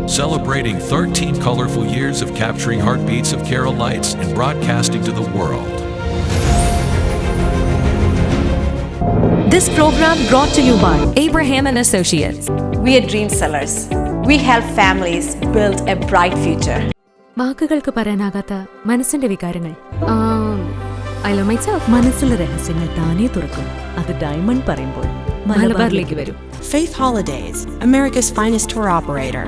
celebrating 13 colorful years of capturing heartbeats of Kerala lights and broadcasting to the world. This program brought to you by Abraham and Associates. We are dream sellers. We help families build a bright future. വാക്കുകൾക്ക് പറയാനാകാത്ത മനസ്സിന്റെ വികാരങ്ങൾ. I love myself. മനസ്സിലെ രഹസ്യങ്ങൾ താനേ തുറക്കും. അത് diamond പറയുമ്പോൾ മലബാറിലേക്ക് വരും. Faith Holidays, America's finest tour operator.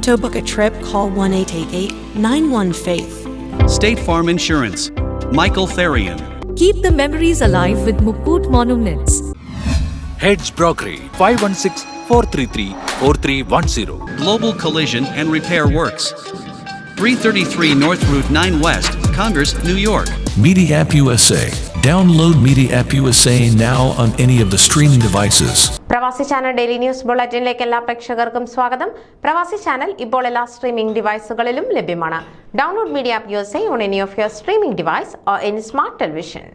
To book a trip, call 1-888-91-FAITH. State Farm Insurance, Michael Therian. Keep the memories alive with Mukut Monuments. Heads Brokery 516-433-4310. Global Collision and Repair Works, 333 North Route 9 West, Congress, New York. Media App USA. Download Media App USA now on any of the streaming devices. പ്രവാസി channel daily news ബുള്ളറ്റിനിലേക്ക് എല്ലാ പ്രേക്ഷകർക്കും സ്വാഗതം. പ്രവാസി channel ഇപ്പോൾ എല്ലാ streaming ഡിവൈസുകളിലും ലഭ്യമാണ്. Download media app USA on any of your streaming device or any smart television.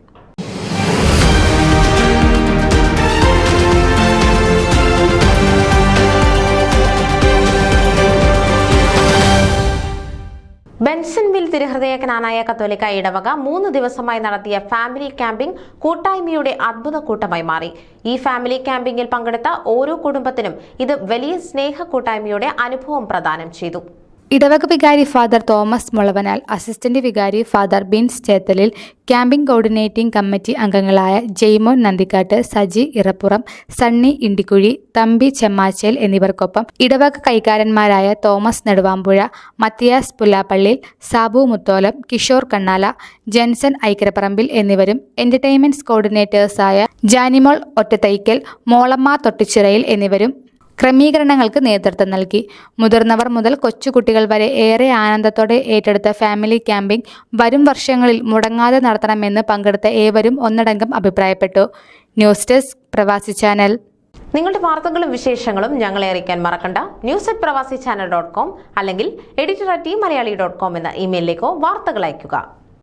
ബെൻസൺവിൽ തിരുഹൃദയജ്ഞാനായ കത്തോലിക്ക ഇടവക 3 ദിവസമായി നടത്തിയ ഫാമിലി ക്യാമ്പിംഗ് കൂട്ടായ്മയുടെ അദ്ഭുത കൂട്ടമായി മാറി. ഈ ഫാമിലി ക്യാമ്പിംഗിൽ പങ്കെടുത്ത ഓരോ കുടുംബത്തിനും ഇത് വലിയ സ്നേഹ കൂട്ടായ്മയുടെ അനുഭവം പ്രദാനം ചെയ്തു. ഇടവക വികാരി ഫാദർ തോമസ് മുളവനാൽ, അസിസ്റ്റന്റ് വികാരി father Bins ചേത്തലിൽ, camping coordinating committee അംഗങ്ങളായ ജെയ്മോൻ നന്ദിക്കാട്ട്, സജി ഇറപ്പുറം, സണ്ണി ഇണ്ടിക്കുഴി, തമ്പി ചെമ്മാച്ചേൽ എന്നിവർക്കൊപ്പം ഇടവക കൈക്കാരന്മാരായ തോമസ് നെടുവാമ്പുഴ, മത്തിയാസ് പുല്ലാപ്പള്ളിൽ, സാബു മുത്തോലം, കിഷോർ കണ്ണാല, ജെൻസൺ ഐക്കരപ്പറമ്പിൽ എന്നിവരും എന്റർടൈൻമെന്റ്സ് കോർഡിനേറ്റേഴ്സായ ജാനിമോൾ ഒറ്റത്തൈക്കൽ, മോളമ്മ തൊട്ടിച്ചിറയിൽ എന്നിവരും ക്രമീകരണങ്ങൾക്ക് നേതൃത്വം നൽകി. മുതിർന്നവർ മുതൽ കൊച്ചുകുട്ടികൾ വരെ ഏറെ ആനന്ദത്തോടെ ഏറ്റെടുത്ത ഫാമിലി ക്യാമ്പിംഗ് വരും വർഷങ്ങളിൽ മുടങ്ങാതെ നടത്തണമെന്ന് പങ്കെടുത്ത ഏവരും ഒന്നടങ്കം അഭിപ്രായപ്പെട്ടു. ന്യൂസ് ഡെസ്ക് പ്രവാസി ചാനൽ. നിങ്ങളുടെ വാർത്തകളും വിശേഷങ്ങളും ഞങ്ങളെ അറിയിക്കാൻ മറക്കണ്ട. news@pravasichannel.com അല്ലെങ്കിൽ editor@tmaliali.com എന്ന ഇമെയിലിലേക്കോ വാർത്തകൾ അയയ്ക്കുക.